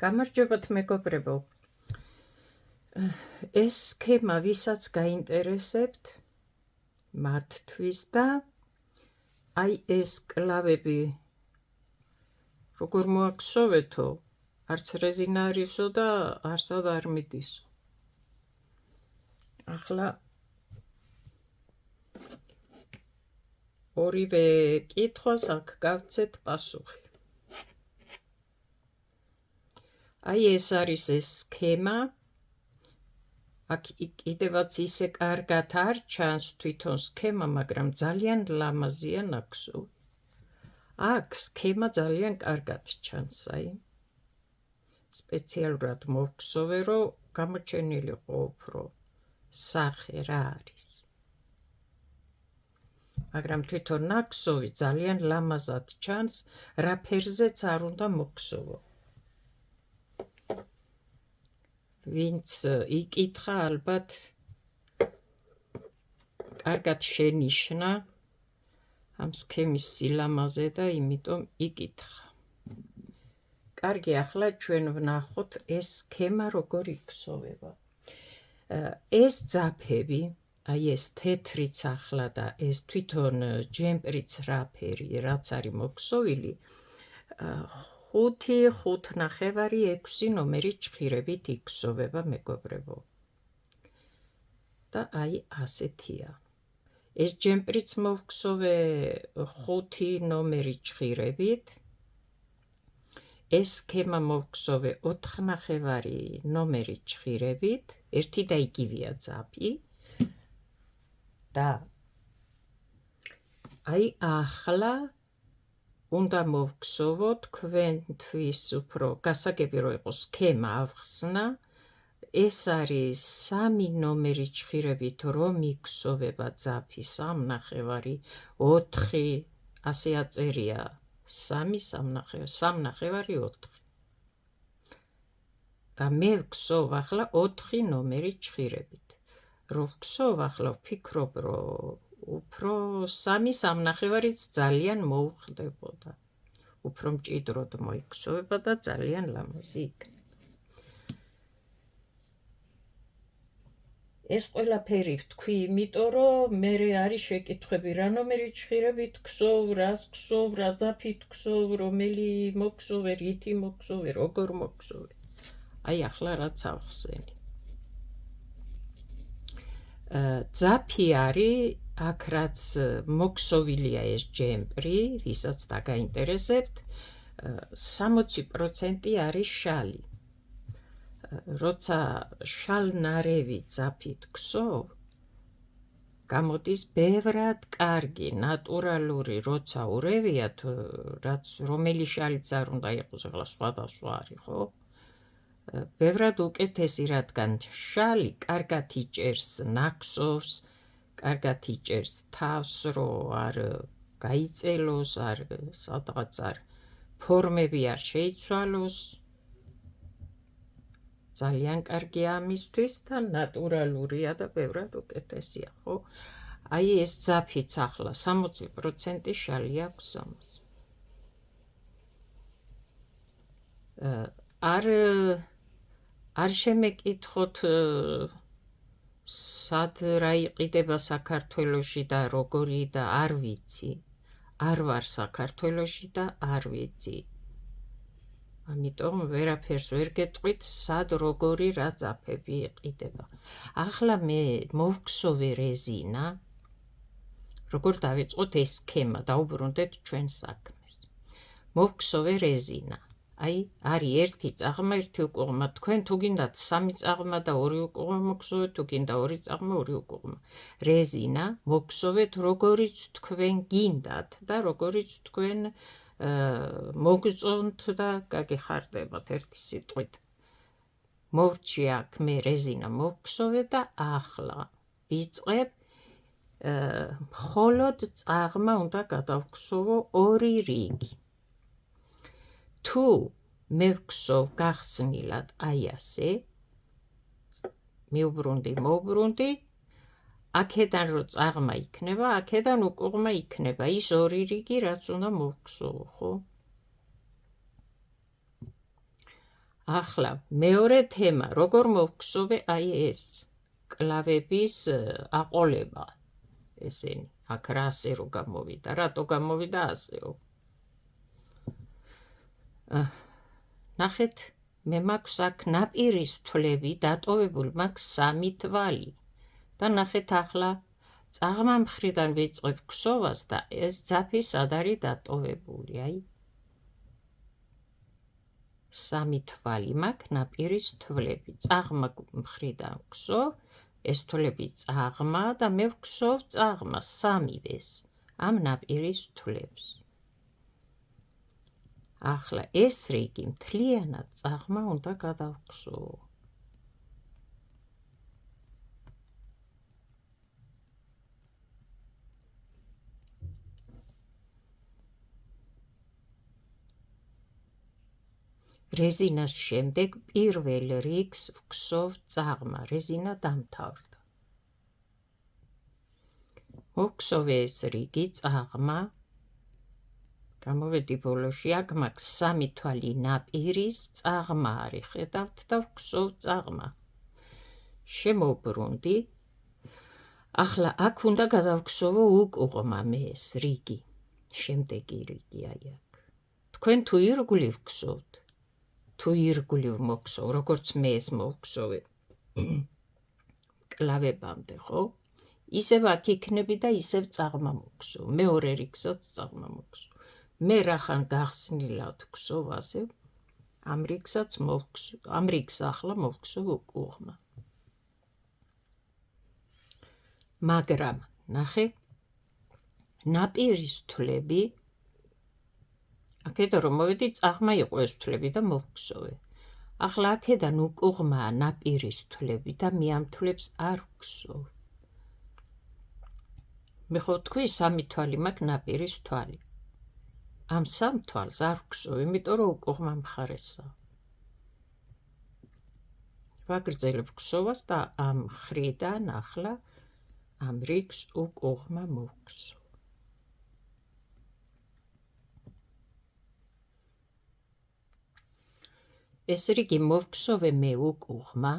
გამარჯობათ მეგობრებო. ეს სქემა ვისაც გაინტერესებთ, მათთვის და აი ეს კლავები როგორ მოაქვსოვეთო, არც რეზინა არისო და არცად არ მიდისო. ახლა ორივე კითხვას აქ გავცეთ პასუხი. აი ეს არის ეს სქემა. აქ კიდევაც ისე კარგად არ ჩანს თვითონ სქემა, მაგრამ ძალიან ლამაზია ნაქსოვი. აქ სქემა ძალიან კარგად ჩანს, აი. სპეციალურად მოვქსოვე, რომ გამოჩენილიყო უფრო სახე რა არის. მაგრამ თვითონ ნაქსოვი ძალიან ლამაზად ჩანს, რა ფერზეც არ უნდა მოვქსოვო. ვინც იკითხა, ალბათ კარგად შენიშნა ამ სქემის სილამაზე და იმიტომ იკითხა. კარგი, ახლა ჩვენ ვნახოთ ეს სქემა როგორ იქსოვება. ეს ძაფები, აი ეს თეთრიც ახლა და ეს თვითონ ჯემპრიც რა ფერი, რაც არის მოქსოვილი, 5, 5.5, 6 ნომერი ჭხირებით იქსოვება მეგობრებო. და აი ასეთია. ეს ჯემპრიც მოვქსოვე 5 ნომერი ჭხირებით. ეს სქემა მოვქსოვე 4.5 ნომერი ჭხირებით. ერთი და იგივეა ძაფი. და აი ახლა უნდა მოვქსოვო თქვენთვის უფრო გასაგები რომ იყოს სქემა ავხსნა. ეს არის 3 ნომერი ჭხირებით რომ იქსოვება ძაფი 3.5, 4, ასე აწერია 3, 3.5, 4. და მე ვქსოვ ახლა 4 ნომერი ჭხირებით. რო ვქსოვ ახლა ვფიქრობ რომ უფრო 3, 3.5-იც ძალიან მოუხდებოდა. უფრო მჭიდროდ მოიქსოვება და ძალიან ლამაზი იქნება. ეს ყველაფერი ვთქვი, იმიტომ რომ მე არის შეკითხვები, რა ნომერი ჭხირებით ვქსოვ, რას ვქსოვ, რა ძაფით ვქსოვ, რომელი მოვქსოვე, რითი მოვქსოვე, როგორ მოვქსოვე. აი ახლა რაც ავხსენი. ძაფი არის აქ რაც მოქსოვილია ეს ჯემპრი, ვისაც დაგაინტერესებთ, 60% არის შალი. როცა შალნარევი ძაფით ვქსოვ, გამოდის ბევრად კარგი, ნატურალური, როცა ურევიათ, რაც რომელი შალიც არ უნდა იყოს, ახლა სხვადასხვა არის, ხო? ბევრად უკეთესი, რადგან შალი კარგად იჭერს ნაქსოვს, კარგად იჭერს თავს, რომ არ გაიწელოს, არ სადღაც არ ფორმები არ შეიცვალოს. ძალიან კარგია ამისთვის და ნატურალურია და ბევრად უკეთესია, ხო? აი ეს ძაფიც ახლა 60% შალი აქვს ამას. არ შემეკითხოთ სად რა იყიდება საქართველოში და როგორი და არ ვიცი. არ ვარ საქართველოში და არ ვიცი. ამიტომ ვერაფერს ვერ გეტყვით, სად როგორი რა ძაფები იყიდება. ახლა მე მოვქსოვე რეზინა. როგორ დავიწყოთ ეს სქემა, დაუბრუნდეთ ჩვენ საქმეს. მოვქსოვე რეზინა. აი, არის ერთი წაღმა, ერთი უკუღმა. თქვენ თუ გინდათ 3 წაღმა და 2 უკუღმა მოგქსოვეთ, თუ გინდა 2 წაღმა, 2 უკუღმა. რეზინა მოგქსოვეთ როგორიც თქვენ გინდათ და როგორიც თქვენ მოგწონთ და გაგეხარდებათ ერთი სიტყვით. მორჩი აქ მე რეზინა მოვქსოვე და ახლა ვიწყებ. მხოლოდ წაღმა უნდა გადავქსოვო 2 რიგი. თუ მე ვქსოვ გახსნილად აი ასე, მოვბრუნდი, აქედან რო წაღმა იქნება, აქედან უკუღმა იქნება ის 2 რიგი, რაც უნდა მოვქსოვო, ხო? ახლა მეორე თემა, როგორ მოვგსოვე აი ეს კლავების აყოლება, ესენი, აქ რა ასე რო გამოვიდა, რატო გამოვიდა ასეო. ნახეთ, მე მაქვს აქ ნაპირის თვლები დატოვებული, მაქვს 3 თვალი და ნახეთ ახლა წაღმა მხრიდან ვიწყებ ქსოვას და ეს ძაფი სად არის დატოვებული, აი 3 თვალი მაქვს ნაპირის თვლები, წაღმა მხრიდან ვქსოვ, ეს თვლები წაღმა და მე ვქსოვ წაღმა 3-ვეს ამ ნაპირის თვლებს. ახლა ეს რიგი მთლიანად წაღმა უნდა გადავხსოვო. რეზინას შემდეგ პირველ რიგს ვქსოვ წაღმა, რეზინა დამთავრდა. მოვქსოვე ეს რიგი წაღმა, გამოვედი ბოლოში, აქ მაქვს 3 თვალი ნაპირის წაღმა არის, ხედავთ და ვქსოვ წაღმა. შემოbrunდი. ახლა აქ უნდა გადავხსოვო უკუღმა მე ეს რიგი, შემდეგი რიგი აი აქ. თქვენ თუ ირგვლივ ვხსოვთ, თუ ირგვლივ მოგხსოვ, როგორც მე ეს მოვხსოვე კლავებამდე, ხო? ისევ აქ იქნები და ისევ წაღმა მოგხსოვ, მეორე რიგსაც წაღმა მოგხსოვ. მე რახან გახსნილად ვხსოვ ასე, ამ რიგსაც მოვხსოვ, ამ რიგს ახლა მოვხსოვ უკუღმა. მაგრამ ნახე, ნაპირის თვლები, აქედან რომ მოვედი, წაღმა იყო ეს თვლები და მოვხსოვე. ახლა აქედან უკუღმაა ნაპირის თვლები და მე ამ თვლებს არ ვხსოვ. მე ხო თქვი 3 თვალი მაქვს ნაპირის თვალი. ამ 3 თვალს არ ვხსოვ, იმიტომ რომ უკუღმა მხარესაა. ვაგრძელებ ხსოვას და ამ მხრიდან ახლა ამ რიგს უკუღმა მოვხსოვ. ეს რიგი მოვხსოვე მე უკუღმა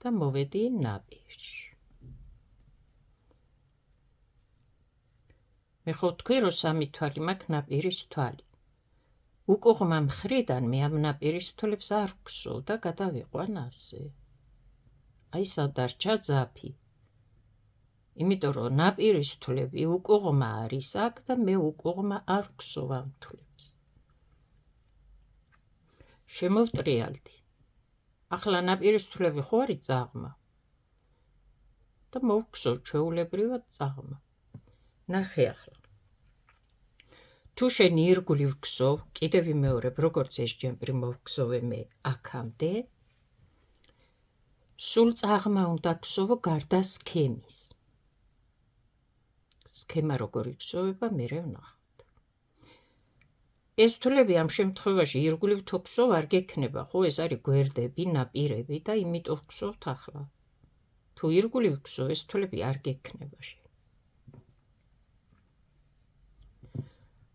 და მოვედი ნაპირში. მე ხო თქვი რომ 3 თვალი მაქვს ნაპირის თვალი. უკუღმა მხრიდან მე ამ ნაპირის თვლებს არ ვხსოვ და გადავიყვან ასე. აი სად დარჩა ძაფი. იმიტომ რომ ნაპირის თვლები უკუღმა არის აქ და მე უკუღმა არ ვხსოვ ამ თვლებს. შემოვტრიალდი. ახლა ნაპირის თვლები ხო არის წაღმა და მოვხსოვ ჩვეულებრივად წაღმა. ნახე ახლა. თუ შენ ირგვლივ ვხსოვ, კიდევ ვიმეორებ, როგორც ეს ჯემპრი მოვხსოვე მე აქამდე, სულ წაღმა უნდა ვხსოვო გარდა სქემის. სქემა როგორ იხსოვება, მერე ვნახავთ. ეს თვლები ამ შემთხვევაში ირგვლივ თუ ვხსოვ არ გექნება, ხო, ეს არის გვერდები, ნაპირები და იმიტომ ვხსოვთ ახლა. თუ ირგვლივ ვხსოვ, ეს თვლები არ გექნება შენ.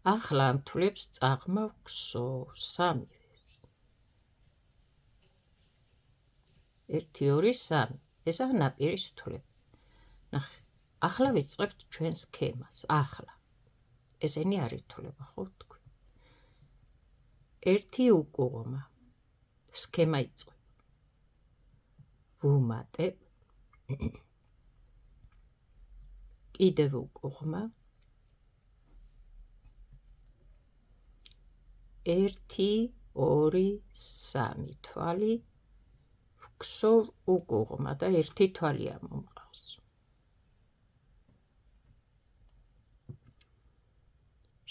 ახლა ამ თვლებს წაღმა ვხსოვ, 3-ვეს. 1, 2, 3. ესაა ნაპირის თვლები. ნახე, ახლა ვიწყებთ ჩვენს სქემას. ახლა. ესენი არის თვლება, ხო თქვი. 1 უკუღმა. სქემა იწყება. ვუმატებ. კიდევ უკუღმა. 1, 2, 3 თვალი ვხსოვ უკუღმა და 1 თვალი ამომყავს.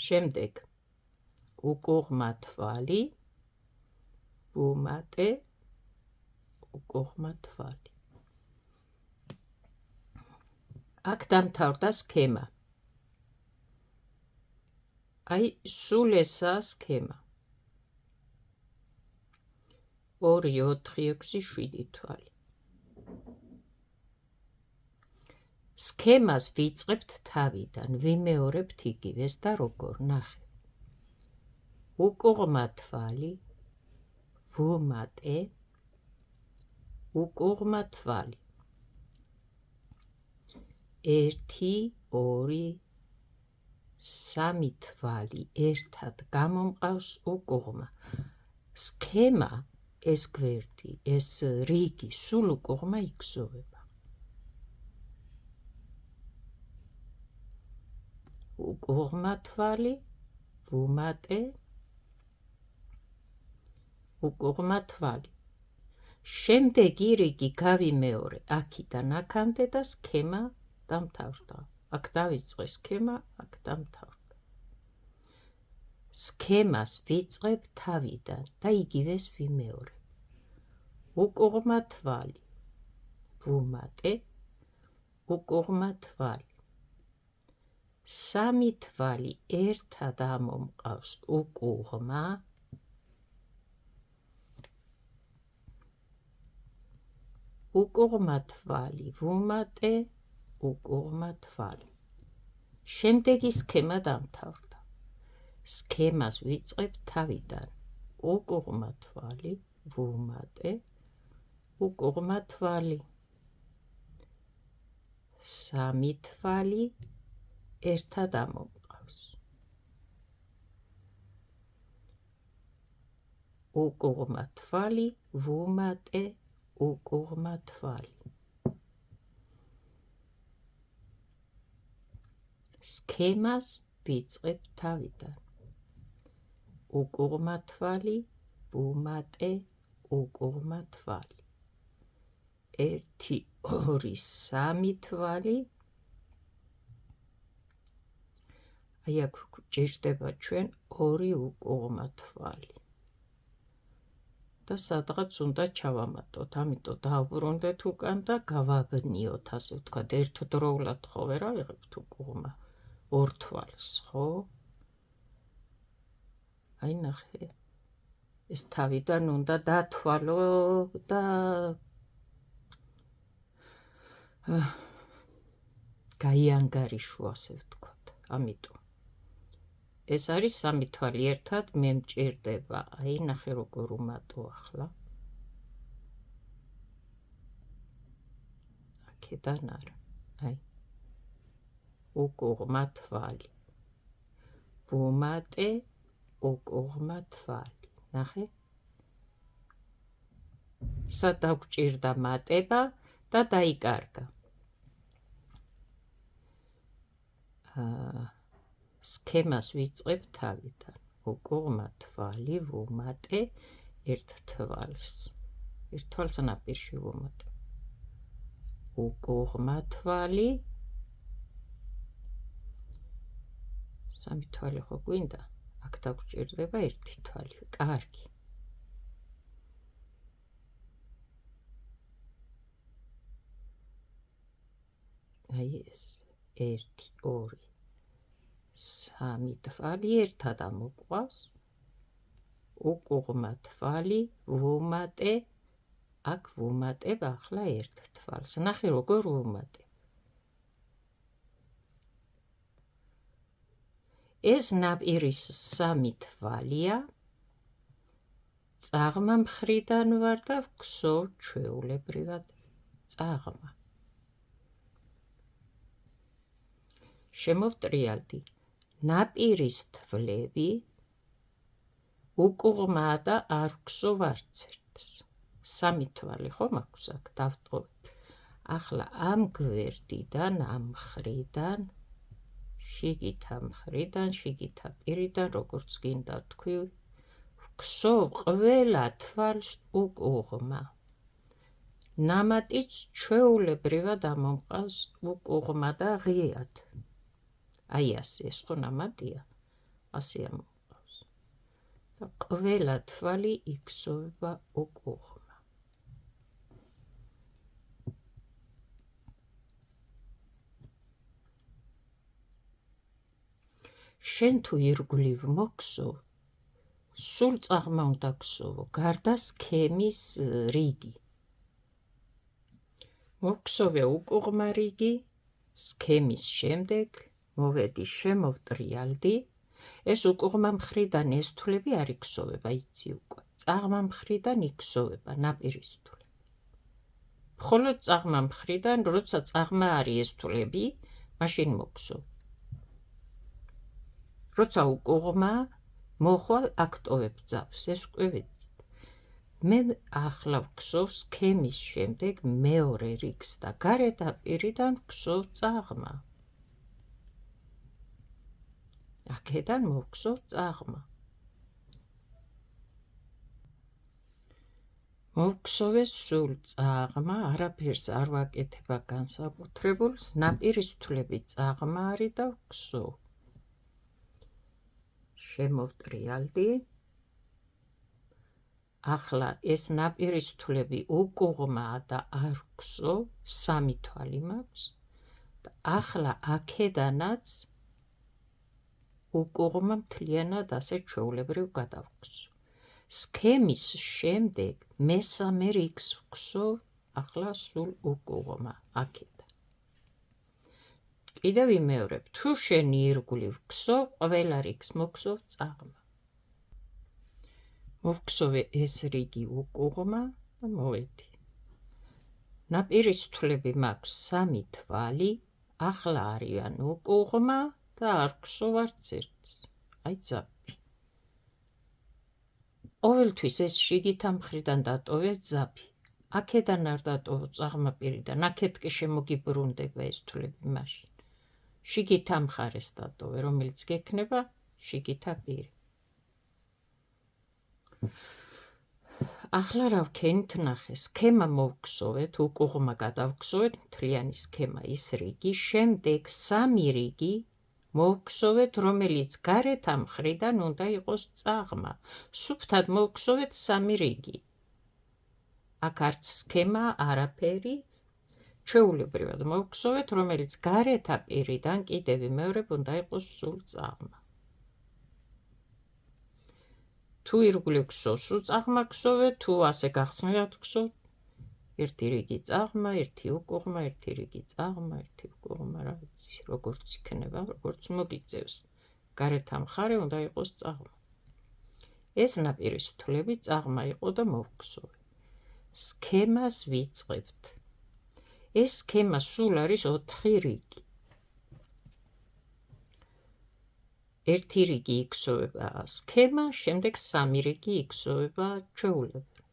შემდეგ უკუღმა თვალი, ვუმატე, უკუღმა თვალი. აქ დამთავრდა სქემა. აი, სულ ესაა სქემა. 2, 4, 6, 7 თვალი. სქემას ვიწყებთ თავიდან, ვიმეორებთ იგივეს და როგორ, ნახე. უკუღმა თვალი, ვუმატე, უკუღმა თვალი. 1, 2, 3 თვალი ერთად გამომყავს უკუღმა. სქემა, ეს გვერდი, ეს რიგი სულ უკუღმა იგზოვება. უკუღმა თვალი, ვუმატე, უკუღმა თვალი. შემდეგი რიგი გავიმეორე აქიდან აქამდე და სქემა დამთავრდა. აქ დავიწყე სქემა, აქ დამთავრდა. სქემას ვიწყებ თავიდან და იგივეს ვიმეორებ. უკუღმა თვალი, ვუმატე, უკუღმა თვალი. 3 თვალი ერთად ამომყავს უკუღმა. უკუღმა თვალი, ვუმატე, უკუღმა თვალი. შემდეგი სქემა დამთავრდა. სქემას ვიწყებ თავიდან. უკუღმა თვალი, ვუმატე, უკუღმა თვალი. 3 თვალი ერთად ამომყავს. უკუღმა თვალი, ვუმატე, უკუღმა თვალი. სქემას ვიწყებ თავიდან. უკუღმა თვალი, ვუმატე, უკუღმა თვალი. 1, 2, 3 თვალი. აი აქ გვჭირდება ჩვენ 2 უკუღმა თვალი. და სადღაც უნდა ჩავამატოთ, ამიტომ დავბრუნდეთ უკან და გავაბნიოთ, ასე ვთქვათ, ერთდროულად ხო ვერ ავიღებთ უკუღმა 2 თვალს, ხო? აი ნახე. ეს თავიდან უნდა დათვალო და გაიანგარიშო, ასე ვთქვათ. ამიტომ ეს არის 3 თვალი ერთად მე მჭირდება. აი ნახე როგორ უმატო ახლა. აქედან არა. აი. უკუღმა თვალი. ვუმატე, უკუღმა თვალი. ნახე? სად დაგვჭირდა მატება და დაიკარგა. სქემას ვიწყებ თავიდან. უკუღმა თვალი, ვუმატე, 1 თვალს. 1 თვალს ნაპირში ვუმატე. უკუღმა თვალი. 3 თვალი ხო გვინდა? აქ დაგვჭირდება 1 თვალი. კარგი. აი ეს 1, 2, 3 თვალი ერთად ამოყვავს. უკუღმა თვალი, ვუმატე, აქ ვუმატებ ახლა 1 თვალს. ნახე როგორ ვუმატებ. ეს ნაპირის 3 თვალია. წაღმა მხრიდან ვარ და ვქსოვ ჩვეულებრივად წაღმა. შემოვტრიალდი. ნაპირის თვლები უკუღმაა და არ ვქსოვ არც ერთს. 3 თვალი ხო მაქვს აქ დავტოვებ. ახლა ამ გვერდიდან, ამ მხრიდან, შიგითა მხრიდან, შიგითა პირიდან, როგორც გინდა თქვი, ვქსოვ ყველა თვალს უკუღმა. ნამატიც ჩვეულებრივად ამომყავს უკუღმა და ღიად. აი ასე, ეს ხო ნამატია, ასე ამომყავს. და ყველა თვალი იგზოვება უკუღმა. შენ თუ ირგვლივ მოგსოვ, სულ წაღმა უნდა გსოვო, გარდა სქემის რიგი. მოგსოვე უკუღმა რიგი, სქემის შემდეგ მოვედი, შემოვტრიალდი. ეს უკუღმა მხრიდან ეს თვლები არ იგზოვება, იცი უკვე. წაღმა მხრიდან იქსოვება ნაპირის თვლები. მხოლოდ წაღმა მხრიდან, როცა წაღმა არის ეს თვლები, მაშინ მოგვსო. როცა უკუღმა, მოხვალ აქ ტოვებ ძაფს, ეს უკვე ვიცით. მე ახლა ვქსოვ სქემის შემდეგ მეორე რიგს და გარეთ აპირიდან ვქსოვ წაღმა. აქედან მოვქსოვ წაღმა. მოვქსოვე სულ წაღმა, არაფერს არ ვაკეთება განსაკუთრებულს, ნაპირის თვლები წაღმა არის და ვქსოვ. შემოვტრიალდი. ახლა ეს ნაპირის თვლები უკუღმაა და არ ვქსოვ, 3 თვალი მაქვს და ახლა აქედანაც უკუღმა მთლიანად ასე ჩვეულებრივ გადავხსო. სქემის შემდეგ მესამე რიგს ვხსოვ, ახლა სულ უკუღმა აქედან. კიდევ ვიმეორებ, თუ შენი ირგვლივ ვხსოვ, ყველა რიგს მოგხსოვ წაღმა. მოვხსოვე ეს რიგი უკუღმა და მოვედი. ნაპირის თვლები მაქვს 3 თვალი, ახლა არიან უკუღმა და არ ვხსოვ არც ერთს. აი ძაფი. ყოველთვის ეს შიგითა მხრიდან დატოვე ძაფი. აქედან არ დატოვო წაღმა პირიდან, აქეთ კი შემოგიბრუნდება ეს თვლები მაშინ. შიგითა მხარეს დატოვე, რომელიც გექნება შიგითა პირი. ახლა რა ვქენით ნახე, სქემა მოვხსოვეთ, უკუღმა გადავხსოვეთ, მთლიანი სქემა ის რიგი, შემდეგ 3 რიგი მოვხსოვეთ, რომელიც გარეთ ამ მხრიდან უნდა იყოს წაღმა. სუფთად მოვხსოვეთ 3 რიგი. აქ არც სქემა, არაფერი, ჩვეულებრივად მოვხსოვეთ, რომელიც გარეთ აპირიდან კიდევ ვიმეორებ უნდა იყოს სულ წაღმა. თუ ირგვლივ ვხსოვ, სულ წაღმა ვხსოვე, თუ ასე გახსნილად ვხსოვ, ერთი რიგი წაღმა, ერთი უკუღმა, ერთი რიგი წაღმა, ერთი უკუღმა, რა ვიცი, როგორც იქნება, როგორც მოგიწევს. გარეთ ამ მხარე უნდა იყოს წაღმა. ეს ნაპირის თვლები წაღმა იყო და მოვხსოვე. სქემას ვიწყებთ. ეს სქემა სულ არის 4 რიგი. ერთი რიგი იქსოვება სქემა, შემდეგ 3 რიგი იქსოვება ჩვეულებრივ.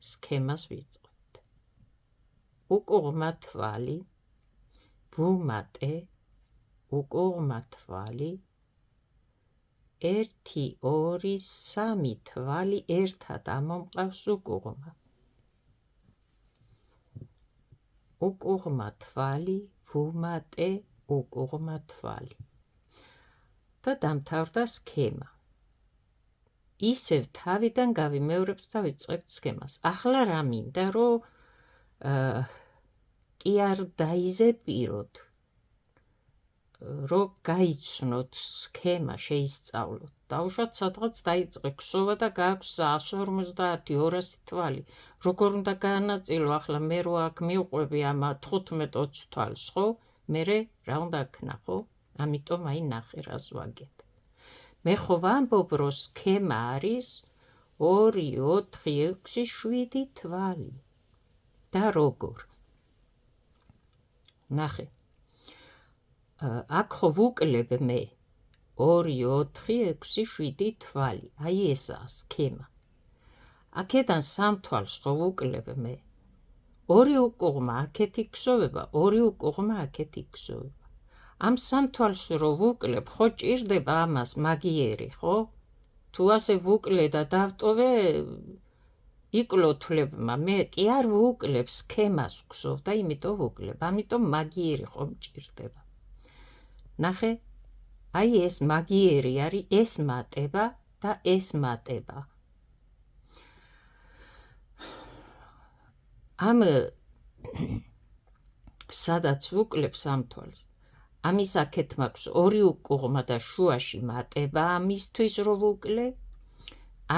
სქემას ვიწყებთ. უკუღმა თვალი, ვუმატე, უკუღმა თვალი, 1, 2, 3 თვალი ერთად ამომყავს უკუღმა. უკუღმა თვალი, ვუმატე, უკუღმა თვალი. და დამთავრდა სქემა. ისევ თავიდან გავიმეორებთ და ვიწყებთ სქემას. ახლა რა მინდა, რომ კი არ დაიზეპიროთ, რომ გაიცნოთ სქემა, შეისწავლოთ. დაუშვათ სადღაც დაიწყე ქსოვა და გააქვს 150, 200 თვალი. როგორ უნდა გაანაწილო, ახლა მე რო აქ მივყვები ამ 15-20 თვალს, ხო? მერე რა უნდა ქნა, ხო? ამიტომ აი ნახე რას ვაგეთ. მე ხო ვამბობ, რომ სქემა არის 2, 4, 6, 7 თვალი. და როგორ? ნახე. აქ ხო ვუკლებ მე 2, 4, 6, 7 თვალი. აი ესაა სქემა. აქედან 3 თვალს ხო ვუკლებ მე. 2 უკუღმა აქეთ იქსოვება, 2 უკუღმა აქეთ იქსოვება. ამ 3 თვალს რო ვუკლებ, ხო ჭირდება ამას მაგიერი, ხო? თუ ასე ვუკლე და დავტოვე, იკლო თვლებმა, მე კი არ ვუკლებ, სქემას ვხსოვ და იმიტომ ვუკლებ, ამიტომ მაგიერი ხო მჭირდება. ნახე, აი ეს მაგიერი არის, ეს მატება და ეს მატება. ამ სადაც ვუკლებს ამ თვალს, ამის აქეთ მაქვს 2 უკუღმა და შუაში მატება ამისთვის რო ვუკლე,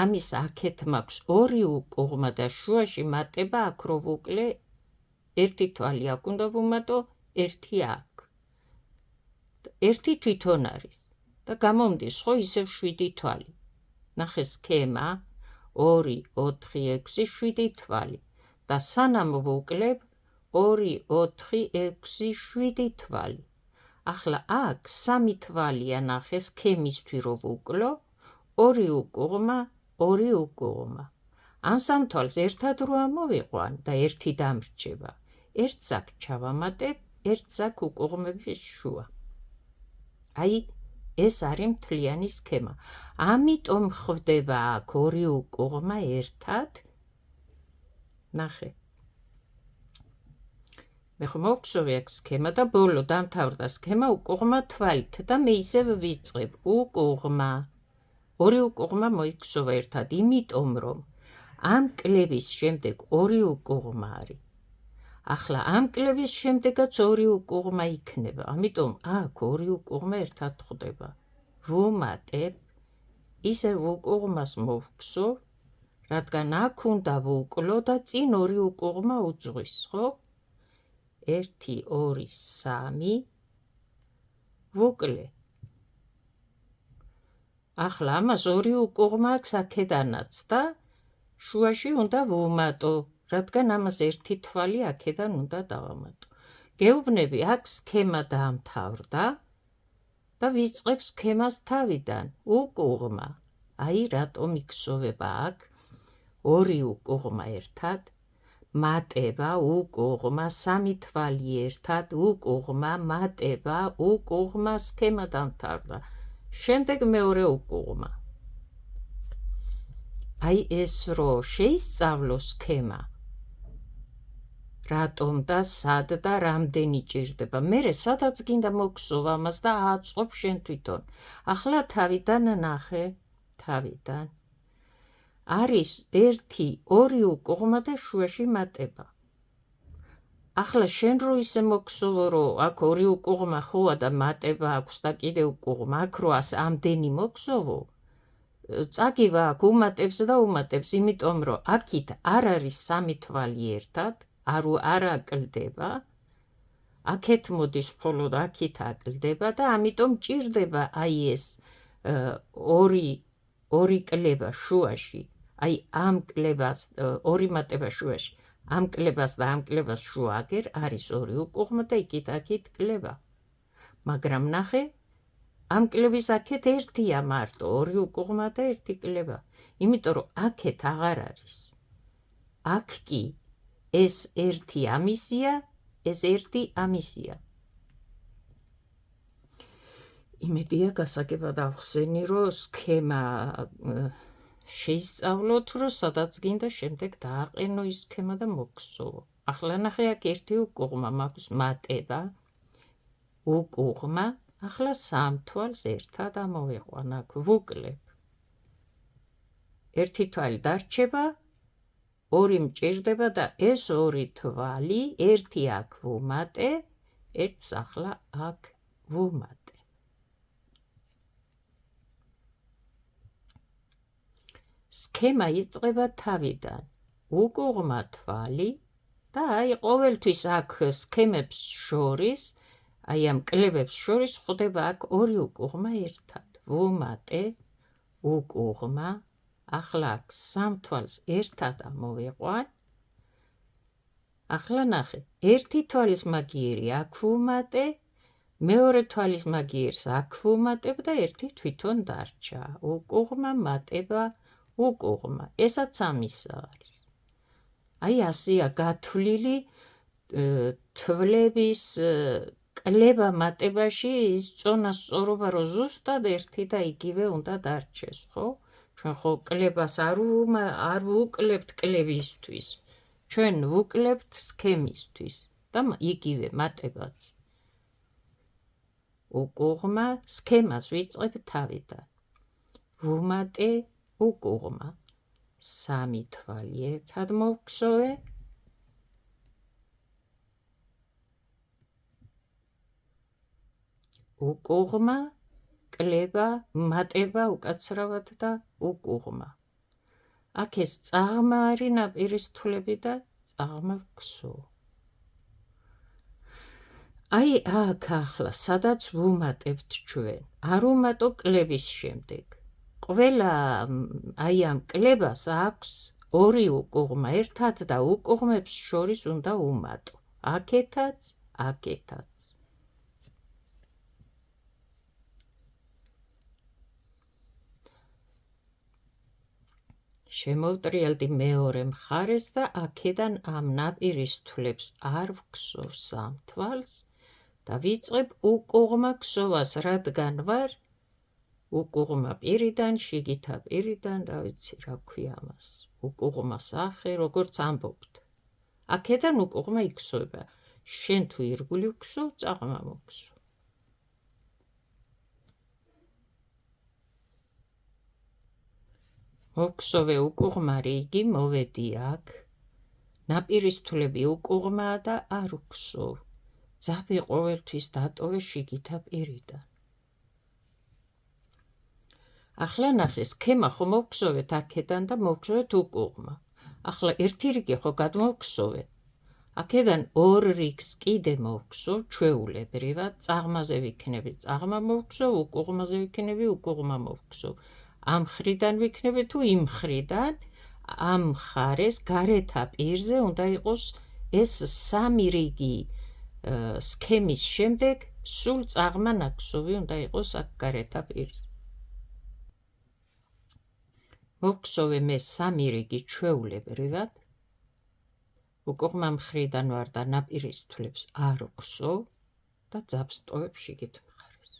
ამის აქეთ მაქვს 2 უკუღმა და შუაში მატება აქ რო ვუკლე, 1 თვალი აქ უნდა ვუმატო, 1 აქ. 1 თვითონ არის და გამომდის ხო ისევ 7 თვალი. ნახე სქემა, 2, 4, 6, 7 თვალი და სანამ ვუკლებ 2, 4, 6, 7 თვალი. ახლა აქ 3 თვალია ნახე სქემისთვის რო ვუკლო, 2 უკუღმა, 2 უკუღმა. ამ 3 თვალს ერთად რო ამოვიყვან და 1 დამრჩება, 1 საკ ჩავამატებ, 1 საკ უკუღმების შუა. აი, ეს არის მთლიანი სქემა. ამიტომ ხვდება აქ 2 უკუღმა ერთად. ნახე. მე ხომ მოვხსოვე აქ სქემა და ბოლო დამთავრდა სქემა უკუღმა თვალით და მე ისევ ვიწყებ უკუღმა. 2 უკუღმა მოიქცევა ერთად, იმიტომ რომ ამ კლების შემდეგ 2 უკუღმა არის. ახლა ამ კლების შემდეგაც 2 უკუღმა იქნება, ამიტომ აქ 2 უკუღმა ერთად ხდება. ვუმატებ, ისევ უკუღმას მოვხსოვ, რადგან აქ უნდა ვუკლო და წინ 2 უკუღმა უძღვის, ხო? 1, 2, 3 ვუკლე. ახლა ამას 2 უკუღმა აქვს აქედანაც და შუაში უნდა ვუმატო, რადგან ამას 1 თვალი აქედან უნდა დავამატო. გეუბნები, აქ სქემა დაამთავრდა და ვიწყებ სქემას თავიდან, უკუღმა. აი, რატომ იქსოვება აქ 2 უკუღმა ერთად, მატება, უკუღმა, 3 თვალი ერთად, უკუღმა, მატება, უკუღმა, სქემა დამთავრდა. შემდეგ მეორე უკუღმა. აი ეს რო შეისწავლო სქემა, რატომ და სად და რამდენი ჭირდება. მერე სადაც გინდა მოგხსოვ ამას და აწყობ შენ თვითონ. ახლა თავიდან ნახე, თავიდან. არის 1, 2 უკუღმა და შუაში მატება. ახლა შენ რო ისე მოგხსოვო, რომ აქ 2 უკუღმა ხოა და მატება აქვს და კიდე უკუღმა, აქ რო ამდენი მოგხსოვო, წაგივა აქ უმატებს და უმატებს, იმიტომ რომ აქით არ არის 3 თვალი ერთად, არ აკლდება, აქეთ მოდის მხოლოდ აქით აკლდება და ამიტომ ჭირდება აი ეს 2 კლება შუაში, აი ამ კლებას 2 მატება შუაში, ამ კლებას და ამ კლებას შუა აგერ არის 2 უკუღმა და იქით კლება. მაგრამ ნახე, ამ კლების აქეთ 1-ია მარტო, 2 უკუღმა და 1 კლება, იმიტომ რომ აქეთ აღარ არის. აქ კი ეს 1 ამისია, ეს 1 ამისია. იმედია გასაგებად ავხსენი, რომ სქემა შეისწავლოთ, რომ სადაც გინდა შემდეგ დააყენო ის სქემა და მოგხსოვო. ახლა ნახე, აქ 1 უკუღმა მაქვს, მატება, უკუღმა. ახლა 3 თვალს ერთად ამოვიყვან, აქ ვუკლებ. 1 თვალი დარჩება, 2 მჭირდება და ეს 2 თვალი, 1 აქ ვუმატე, 1 ახლა აქ ვუმატე. სქემა იწყება თავიდან, უკუღმა თვალი და აი ყოველთვის აქ სქემებს შორის, აი ამ კლებებს შორის ხდება აქ 2 უკუღმა ერთად. ვუმატე, უკუღმა, ახლა აქ 3 თვალს ერთად ამოვიყვან. ახლა ნახე, 1 თვალის მაგიერი აქ ვუმატე, მეორე თვალის მაგიერს აქ ვუმატებ და 1 თვითონ დარჩა. უკუღმა, მატება, უკუღმა. ესაც ამისა არის. აი ასეა გათვლილი თვლების კლება მატებაში ის წონასწორობა, რომ ზუსტად 1 და იგივე უნდა დარჩეს, ხო? ჩვენ ხო კლებას არ ვუკლებთ კლებისთვის, ჩვენ ვუკლებთ სქემისთვის და იგივე მატებაც. უკუღმა, სქემას ვიწყებ თავიდან. ვუმატე, უკუღმა. 3 თვალი ერთად მოვხსოვე. უკუღმა, კლება, მატება უკაცრავად და უკუღმა. აქ ეს წაღმა არის ნაპირის თვლები და წაღმა ვხსოვ. აი აქ ახლა სადაც ვუმატებთ ჩვენ, არ უმატო კლების შემდეგ. ყველა აი ამ კლებას აქვს ორი უკუღმა ერთად და უკუღმებს შორის უნდა უმატო. აქეთაც, აქეთაც. შემოვტრიალდი მეორე მხარეს და აქედან ამ ნაპირის თვლებს არ ვქსოვს ამ თვალს და ვიწყებ უკუღმა ქსოვას, რადგან ვარ უკუღმა პირიდან, შიგითა პირიდან, რა ვიცი რა ქვია ამას. უკუღმა სახე, როგორც ამბობთ. აქედან უკუღმა იქსოვება. შენ თუ ირგვლივ ვქსოვ, წაღმა მოგსო. მოგსოვე უკუღმა რიგი, მოვედი აქ. ნაპირის თვლები უკუღმაა და არ ვქსოვ. ძაბი ყოველთვის დატოვე შიგითა პირიდან. ახლა ნახე, სქემა ხო მოვქსოვეთ აქედან და მოვქსოვეთ უკუღმა. ახლა ერთი რიგი ხო გადმოვქსოვე. აქედან ორ რიგს კიდე მოვქსოვ ჩვეულებრივად, წაღმაზე ვიქნები, წაღმა მოვქსოვ, უკუღმაზე ვიქნები, უკუღმა მოვქსოვ. ამ მხრიდან ვიქნები თუ იმ მხრიდან, ამ მხარეს გარეთა პირზე უნდა იყოს ეს სამი რიგი სქემის შემდეგ სულ წაღმა ნაქსოვი უნდა იყოს აქ გარეთა პირზე. მოვქსოვე მე სამი რიგი ჩვეულებრივად. უკუღმა მხრიდან ვარ და ნაპირის თვლებს არ ვქსოვ და ძაბს ტოვებ შიგით მხარეს.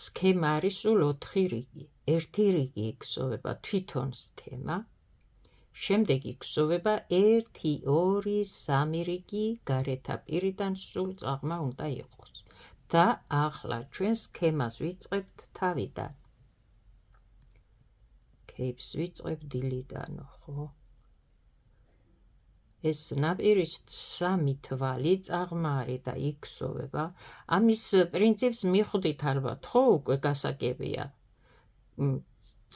სქემა არის სულ 4 რიგი. ერთი რიგი იქსოვება თვითონ სქემა, შემდეგ იქსოვება 1, 2, 3 რიგი გარეთა პირიდან სულ წაღმა უნდა იყოს. და ახლა ჩვენ სქემას ვიწყებთ თავიდან. კეიფს ვიწყებ დილიდანო, ხო? ეს ნაპირის სამი თვალი წაღმა არის და იქსოვება. ამის პრინციპს მიხვდით ალბათ, ხო, უკვე გასაგებია.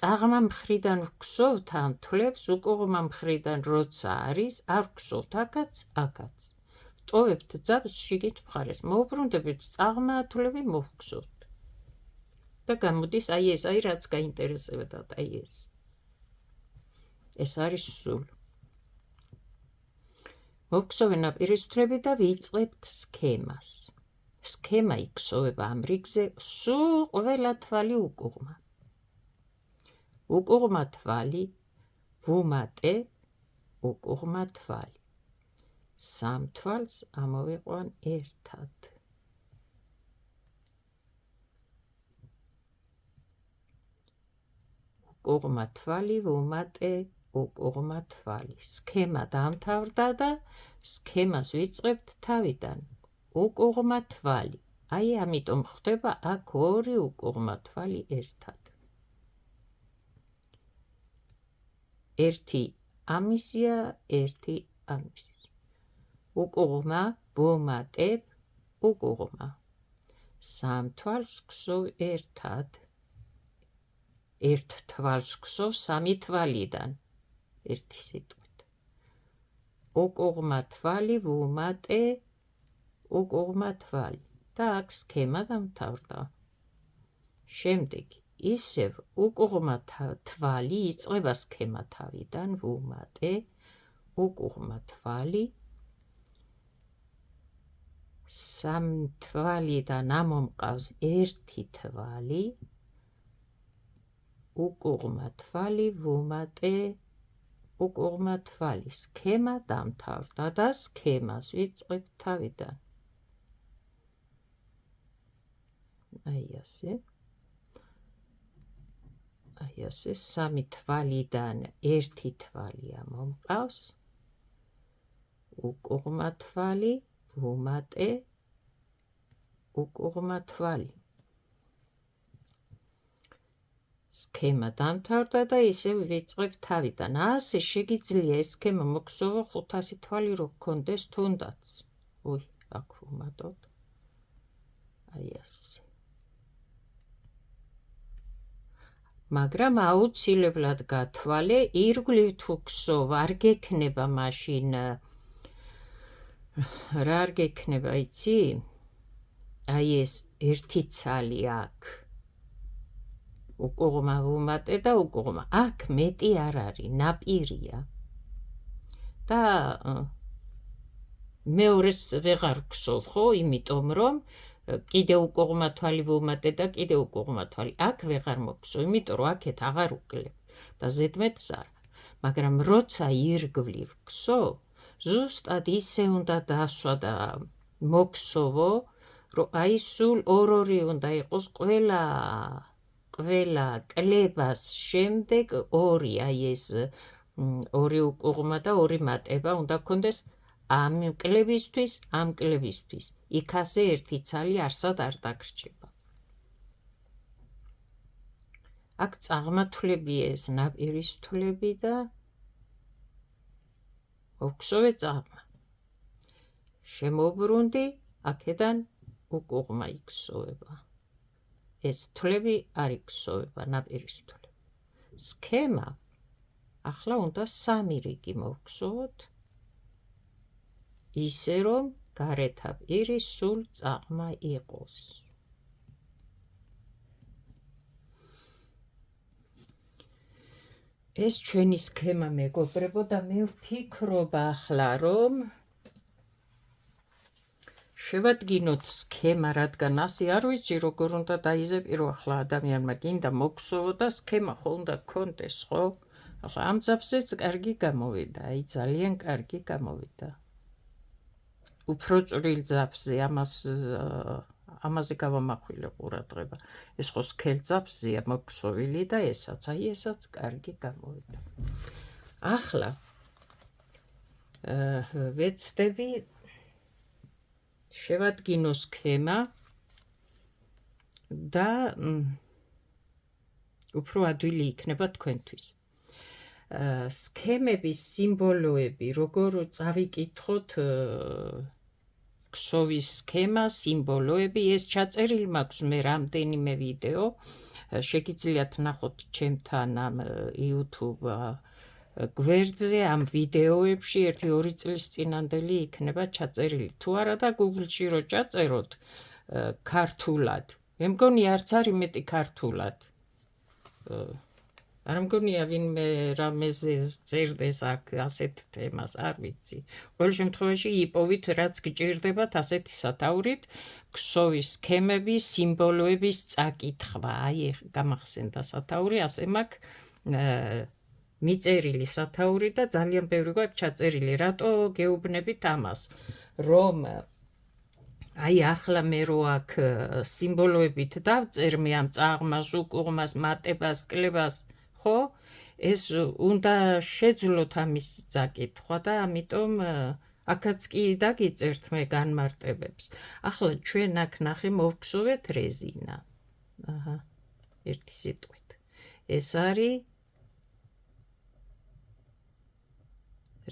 წაღმა მხრიდან ვქსოვთ ამ თვლებს, უკუღმა მხრიდან როცა არის, არ ვქსოვთ აქაც, აქაც. ტოვებთ ძაბს შიგით მხარეს, მოვუბრუნდებით წაღმა თვლები მოვგსოვთ. და გამოდის აი ეს, აი რაც გაინტერესებდათ, აი ეს. ეს არის სულ. მოვგსოვე ნაპირის თვლები და ვიწყებთ სქემას. სქემა იქსოვება ამ რიგზე სულ ყველა თვალი უკუღმა. უკუღმა თვალი, ვუმატე, უკუღმა თვალი. სამ თვალს ამოვიყვან ერთად. უკუღმა თვალი, ვუმატე, უკუღმა თვალი. სქემა დამთავრდა და სქემას ვიწყებთ თავიდან. უკუღმა თვალი. აი ამიტომ ხდება აქ ორი უკუღმა თვალი ერთად. ერთი ამისია, ერთი ამისია. უკუღმა, ვუმატებ, უკუღმა. სამ თვალს ვქსოვ ერთად. ერთ თვალს ვქსოვ სამი თვალიდან. ერთი სიტყვით. უკუღმა თვალი, ვუმატე, უკუღმა თვალი. და აქ სქემა დამთავრდა. შემდეგი ისევ უკუღმა თვალი იწყება სქემა თავიდან, ვუმატე, უკუღმა თვალი. სამ თვალიდან ამომყავს ერთი თვალი, უკუღმა თვალი, ვუმატე, უკუღმა თვალი. სქემა დამთავრდა და სქემას ვიწყებთ თავიდან. აი ასე. აი ასე, სამი თვალიდან ერთი თვალი ამომყავს, უკუღმა თვალი, ვუმატე, უკუღმა თვალი. სქემა დამთავრდა და ისევ ვიწყებ თავიდან. ასე შეგიძლია ეს სქემა მოგსოვო 500 თვალი რო გქონდეს თუნდაც. უი, აქ ვუმატოთ. აი ასე. მაგრამ აუცილებლად გათვალე, ირგვლივ თუ გსოვ, არ გექნება მაშინ რა არ გექნება, იცი? აი ეს ერთი ცალი აქ უკუღმა ვუმატე და უკუღმა აქ მეტი არ არის ნაპირია და მეორეს ვეღარ ვქსოვ ხო იმიტომ რომ კიდე უკუღმა თვალი ვუმატე და კიდე უკუღმა თვალი აქ ვეღარ მოგსო იმიტომ რომ აქეთ აღარ უკლებ და ზედმეტს არა მაგრამ როცა ირგვლივ ვქსო ზუსტად ისე უნდა დასვა და მოგსოვო რომ აი სულ ორ-ორი უნდა იყოს ყველა კლებას შემდეგ ორი აი ეს ორი უკუღმა და ორი მატება უნდა გქონდეს ამ კლებისთვის იქაზე ერთი ცალი არსად არ დაგრჩება აქ წაღმათვლებია ეს ნაპირის თვლები და მოვქსოვე წაღმა შემოbrunდი აქედან უკუღმა იქსოვება ეს თვლები არ იქსოვება ნაპირის თვლები სქემა ახლა უნდა სამი რიგი მოვქსოვოთ ისე რომ გარეთა პირი სულ წაღმა იყოს ეს ჩვენი სქემა მეგობრებო და მე ვფიქრობ ახლა რომ შევადგინოთ სქემა რადგან ასე არ ვიცი როგორ უნდა დაიზეპირო ახლა ადამიანმა გინდა მოგსოვო და სქემა ხო უნდა გქონდეს ხო ახლა ამ ძაფზეც კარგი გამოვიდა აი ძალიან კარგი გამოვიდა უფრო წვრილ ძაფზე ამაზე გავამახვილე ყურადღება ეს ხო სქელ ძაფზეა მოგსოვილი და ესაც კარგი გამოვიდა ახლა ვეცდები შევადგინო სქემა და უფრო ადვილი იქნება თქვენთვის სქემების სიმბოლოები როგორ წავიკითხოთ ქსოვის სქემა სიმბოლოები ეს ჩაწერილი მაქვს მე რამდენიმე ვიდეო შეგიძლიათ ნახოთ ჩემთან ამ YouTube გვერდზე ამ ვიდეოებში 1-2 წლის წინანდელი იქნება ჩაწერილი თუ არა და Google-ში რო ჩაწეროთ ქართულად მე მგონი არც არის მეტი ქართულად არ მგონია ვინმე რამეზე წერდეს აქ ასეთ თემას არ ვიცი ყოველ შემთხვევაში იპოვით რაც გჭირდებათ ასეთი სათაურით ქსოვის სქემების სიმბოლოების წაკითხვა აი გამახსენდა სათაური ასე მაქვს მიწერილი სათაური და ძალიან ბევრი გვაქვს ჩაწერილი რატო გეუბნებით ამას რომ აი ახლა მე რო აქ სიმბოლოებით დავწერ მე ამ წაღმას უკუღმას მატებას კლებას ხო ეს უნდა შეძლოთ ამის წაკითხვა და ამიტომ აქაც კი დაგიწერთ მე განმარტებებს ახლა ჩვენ აქ ნახე მოვქსოვეთ რეზინა აჰა ერთი სიტყვით ეს არის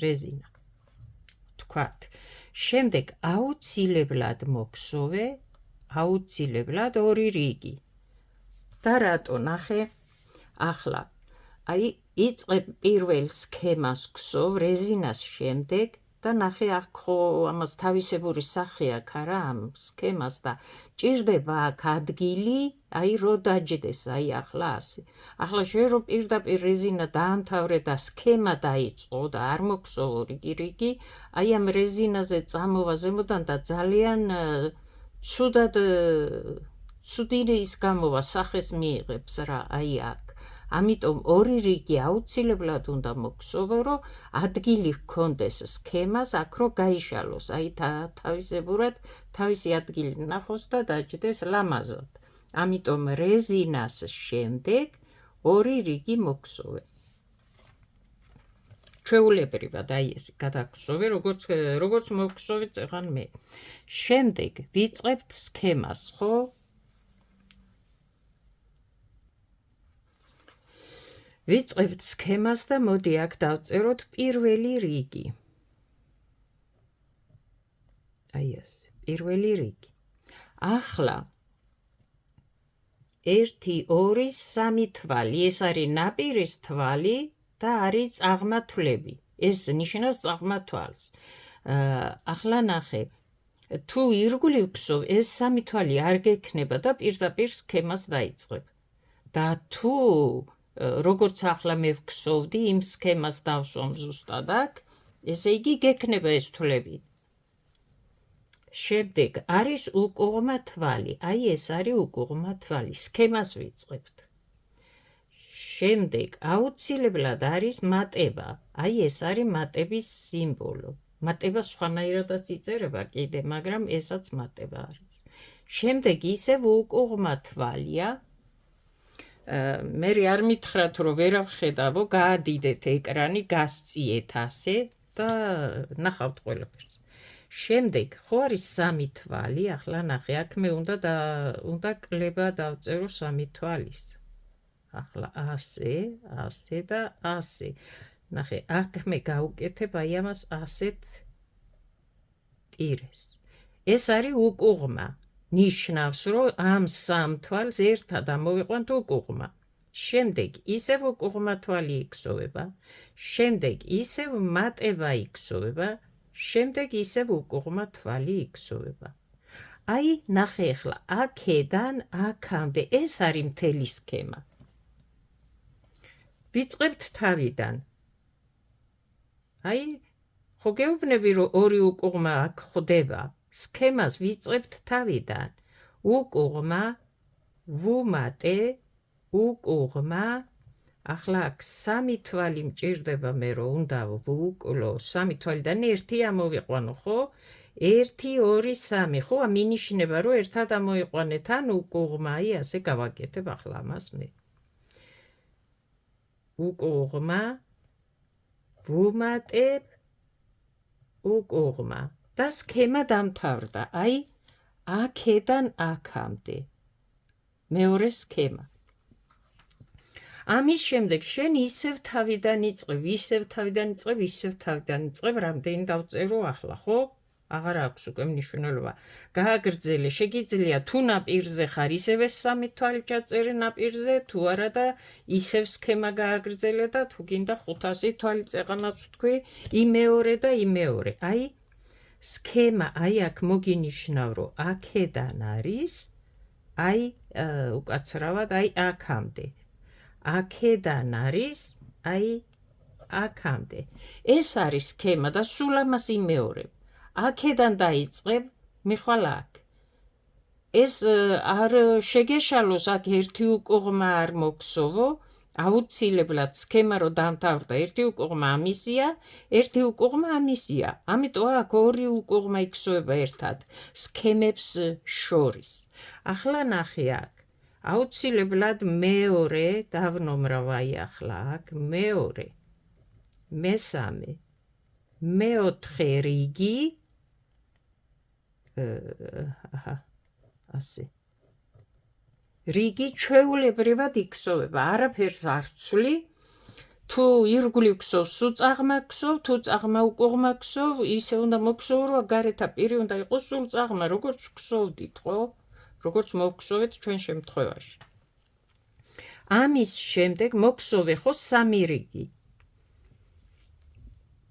რეზინა თქვათ შემდეგ აუცილებლად მოგსოვე აუცილებლად ორი რიგი და რატო ნახე ახლა აი იწყებ პირველ სქემას ქსოვ რეზინას შემდეგ და ნახე აქ ხო ამას თავისებური სახე აქვს არა ამ სქემას და ჭირდება აქ ადგილი აი რო დაჯდეს აი ახლა ასე ახლა შენ რო პირდაპირ რეზინა დაამთავრე და სქემა დაიწყო და არ მოგსოვო რიგი აი ამ რეზინაზე წამოვა ზემოდან და ძალიან ცუდი ის გამოვა სახეს მიიღებს რა აი აქ ამიტომ ორი რიგი აუცილებლად უნდა მოგსოვო რომ ადგილი ჰქონდეს სქემას აქ რო გაიშალოს აი თავისებურად თავისი ადგილი ნახოს და დაჯდეს ლამაზად ამიტომ რეზინას შემდეგ ორი რიგი მოგსოვე ჩვეულებრივად აი ეს გადაგხსოვე როგორც მოგსოვე წეღან მე შემდეგ ვიწყებთ სქემას ხო ვიწყებთ სქემას და მოდი აქ დავწეროთ პირველი რიგი აი ეს პირველი რიგი ახლა 1 2 3 თვალი ეს არის ნაპირის თვალი და არის წაღმა თვლები ეს ნიშნავს წაღმა თვალს ახლა ნახე თუ ირგვლივ გსოვ, ეს სამი თვალი არ გექნება და პირდაპირ სქემას დაიწყებ. და თუ როგორც ახლა მე ვგსოვდი, იმ სქემას დავსვამ ზუსტად აქ, ესე იგი გექნება ეს თვლები. შემდეგ არის უკუღმა თვალი, აი ეს არის უკუღმა თვალი, სქემას ვიწყებთ. შემდეგ აუცილებლად არის მატება, აი ეს არის მატების სიმბოლო. მატება სხვანაირადაც იწერება კიდე, მაგრამ ესაც მატება არის. შემდეგ ისევ უკუღმა თვალია. მე არ მითხრათ, რომ ვერ ვხედავო, გაადიდეთ ეკრანი, გასწიეთ ასე და ნახავთ ყველაფერს. შემდეგ ხო არის სამი თვალი, ახლა ნახე, აქ მე უნდა კლება დავწერო სამი თვალის. ახლა ასე და ასე. ნახე, აქ მე გავუკეთებ აი ამას ასეთ ტირეს. ეს არის უკუღმა. ნიშნავს, რომ ამ სამ თვალს ერთად ამოვიყვანთ უკუღმა. შემდეგ ისევ უკუღმა თვალი იქსოვება. შემდეგ ისევ მატება იქსოვება. შემდეგ ისევ უკუღმა თვალი იქსოვება. აი, ნახე ახლა, აქედან აქამდე ეს არის მთელი სქემა. ვიწყებთ თავიდან. აი, ხო გეუბნები, რომ ორი უკუღმა აქ ხდება. სქემას ვიწყებთ თავიდან. უკუღმა, ვუმატე, უკუღმა. ახლა აქ სამი თვალი მჭირდება მე, რომ უნდა ვუკლო. სამი თვალიდან ერთი ამოვიყვანო, ხო? 1, 2, 3, ხო? მინიშნება, რომ ერთად ამოიყვანეთ, ან უკუღმა, აი ასე გავაკეთებ ახლა ამას მე. უკუღმა, ვუმატებ, უკუღმა. და სქემა დამთავრდა. აი, აქედან აქამდე. მეორე სქემა. ამის შემდეგ შენ ისევ თავიდან იწყებ, ისევ თავიდან იწყებ, ისევ თავიდან იწყებ, რამდენი დავწერო ახლა, ხო? აღარ აქვს უკვე მნიშვნელობა. გააგრძელე, შეგიძლია თუ ნაპირზე ხარ, ისევ ეს სამი თვალი ჩაწერე ნაპირზე, თუ არა და ისევ სქემა გააგრძელე და თუ გინდა 500 თვალი წეღანაც ვთქვი, იმეორე და იმეორე. აი, სქემა, აი აქ მოგინიშნავ, რომ აქედან არის, აი, უკაცრავად, აი აქამდე. აქედან არის, აი, აქამდე. ეს არის სქემა და სულ ამას იმეორებ. აქედან დაიწყებ, მიხვალ აქ. ეს არ შეგეშალოს, აქ ერთი უკუღმა არ მოგსოვო, აუცილებლად სქემა რო დამთავრდა, ერთი უკუღმა ამისია, ერთი უკუღმა ამისია. ამიტომ აქ ორი უკუღმა იქსოვება ერთად, სქემებს შორის. ახლა ნახე აქ. აუცილებლად მეორე დავნომრავ აი ახლა აქ, მეორე, მესამე, მეოთხე რიგი, ასე. რიგი ჩვეულებრივად იქსოვება, არაფერს არ ცვლი, თუ ირგვლივ გსოვ, სულ წაღმა გსოვ, თუ წაღმა უკუღმა გსოვ, ისე უნდა მოგსოვო, რომ გარეთა პირი უნდა იყოს სულ წაღმა, როგორც გსოვდით, ხო? როგორც მოგსოვეთ ჩვენ შემთხვევაში. ამის შემდეგ მოგსოვე ხო სამი რიგი.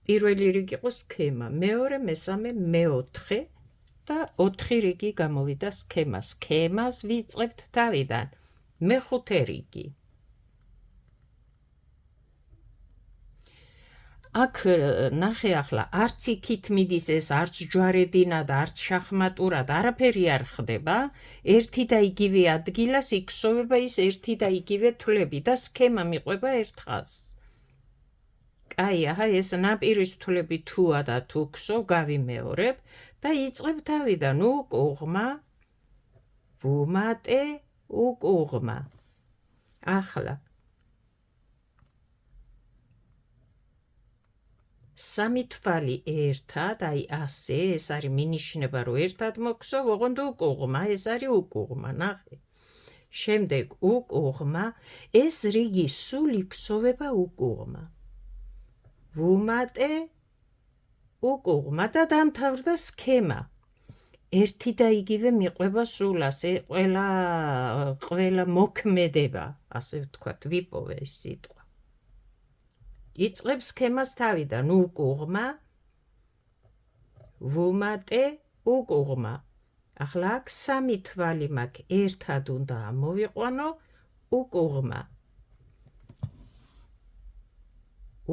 პირველი რიგი იყო სქემა, მეორე, მესამე, მეოთხე და 4 რიგი გამოვიდა სქემა. სქემას ვიწყებთ თავიდან. მეხუთე რიგი. აქ ნახე ახლა, არც იქით მიდის ეს, არც ჯვარედინად, არც შახმატურად, არაფერი არ ხდება. ერთი და იგივე ადგილას იქსოვება ის ერთი და იგივე თვლები და სქემა მიყვება ერთხანს. კაი, აჰა, ეს ნაპირის თვლები თუა და თუ გსოვ, გავიმეორებ და იწყებ თავიდან უკუღმა, ვუმატე, უკუღმა. ახლა სამი თვალი ერთად, აი ასე, ეს არის მინიშნება, რომ ერთად მოგსოვ, ოღონდ უკუღმა, ეს არის უკუღმა, ნახე. შემდეგ უკუღმა, ეს რიგი სულ იქსოვება უკუღმა. ვუმატე, უკუღმა და დამთავრდა სქემა. ერთი და იგივე მიყვება სულ ასე, ყველა მოქმედება, ასე ვთქვათ, ვიპოვე ეს სიტყვა. იწყებ სქემას თავიდან, უკუღმა, ვუმატე, უკუღმა. ახლა აქ 3 თვალი მაქვს, ერთად უნდა ამოვიყვანო უკუღმა.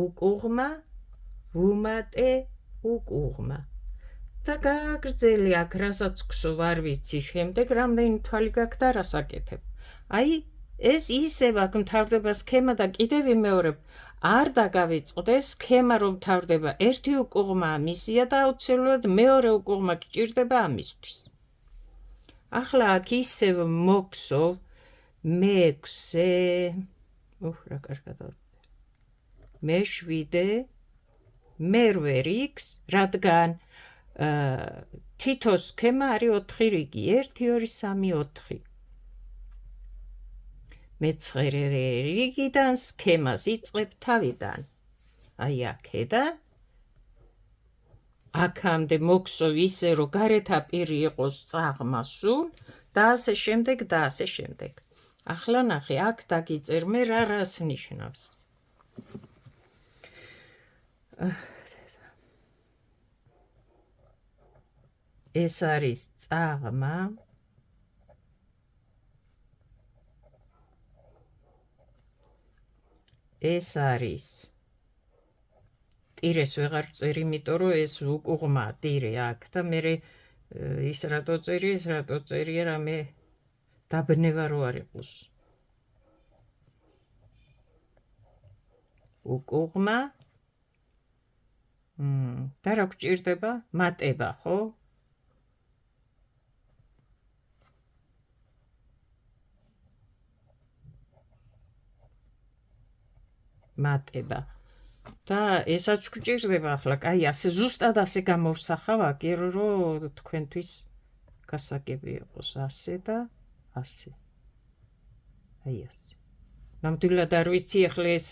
უკუღმა, ვუმატე უკუღმა. და გააგრძელი აქ, რასაც გსოვ არ ვიცი, შემდეგ რამდენი თვალი გაქვს და რას აკეთებ. აი, ეს ისევ აქ მთავრდება სქემა და კიდევ ვიმეორებ, არ დაგავიწყდეს სქემა რომ მთავრდება ერთი უკუღმა მისია და აუცილებლად მეორე უკუღმა გჭირდება ამისთვის. ახლა აქ ისევ მოგსოვ მე-6, რა კარგად მე-7, მე-8x, რადგან თითო სქემა არის 4 რიგი, 1, 2, 3, 4. მე-9 რიგიდან სქემას იწყებ თავიდან. აი აქედან აქამდე მოგსოვ ისე, რომ გარეთ აპირი იყოს წაღმა სულ და ასე შემდეგ და ასე შემდეგ. ახლა ნახე, აქ დაგიწერ მე რას ნიშნავს. ეს არის წაღმა, ეს არის ტირეს ვეღარ ვწერ, იმიტომ რომ ეს უკუღმა ტირე აქ და მე ის რატო წერი, ეს რატო წერია, რამე დაბნება რო არ იყოს. უკუღმა და რა გჭირდება? მატება, ხო? მატება. და ესაც გჭირდება ახლა, კაი, ასე ზუსტად ასე გამოვსახავ აგერ, რომ თქვენთვის გასაგები იყოს ასე და ასე. აი ასე. ნამდვილად არ ვიცი ახლა ეს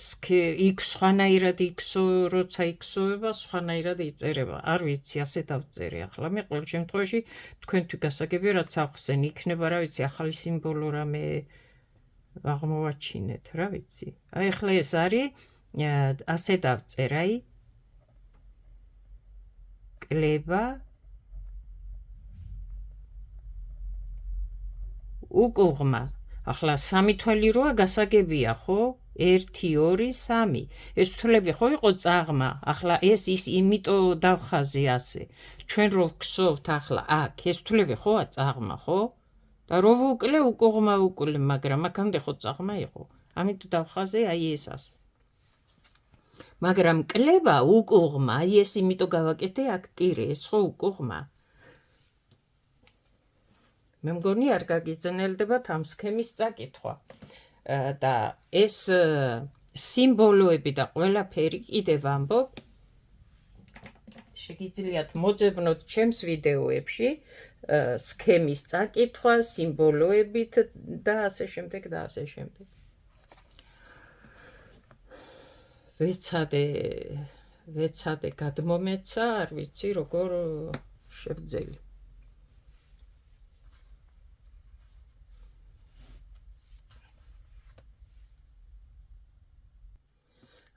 x სხვანაირად x-ო, როცა x-ოვება, სხვანაირად იწერება. არ ვიცი, ასე დავწერე ახლა. მე ყოველ შემთხვევაში თქვენთვის გასაგებია, რაც ახსენ, იქნება, რა ვიცი, ახალი სიმბოლო რამე აღმოვაჩინეთ, რა ვიცი. აი ახლა ეს არის ასე დავწერ, აი კლება უკუღმა. ახლა 3 თვალი როა გასაგებია, ხო? 1, 2, 3. ეს თვლები ხო იყო წაღმა. ახლა ეს ის იმიტომ დავხაზე ასე. ჩვენ რო ვგსოვთ ახლა აქ ეს თვლები ხოა წაღმა, ხო? და რო ვუკლე უკუღმა ვუკლე, მაგრამ აქამდე ხო წაღმა იყო. ამიტომ დავხაზე აი ეს ასე. მაგრამ კლება უკუღმა, აი ეს იმიტომ გავაკეთე აქ ტირე, ეს ხო უკუღმა. მე მგონი არ გაგიძნელდებათ ამ სქემის წაკითხვა. და ეს სიმბოლოები და ყველაფერი კიდევ ვამბობ. შეგიძლიათ მოძებნოთ ჩემს ვიდეოებში სქემის წაკითხვა, სიმბოლოებით და ასე შემდეგ და ასე შემდეგ. ვეცადე გადმომეცა, არ ვიცი როგორ შევძელი.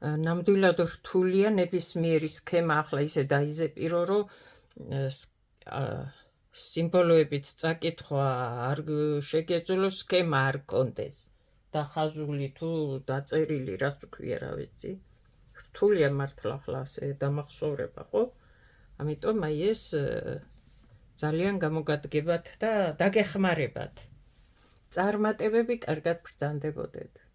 ნამდვილად რთულია ნებისმიერი სქემა ახლა ისე დაიზეპირო, რომ სიმბოლოებით წაკითხვა არ შეგეძლო, სქემა არ კონდეს. დახაზული თუ დაწერილი, რაც ქვია, რა ვიცი. რთულია მართლა ახლა ასე დამახსოვრება, ხო? ამიტომ აი ეს ძალიან გამოგადგებათ და დაგეხმარებათ. წარმატებები კარგად ბრძანდებოდეთ.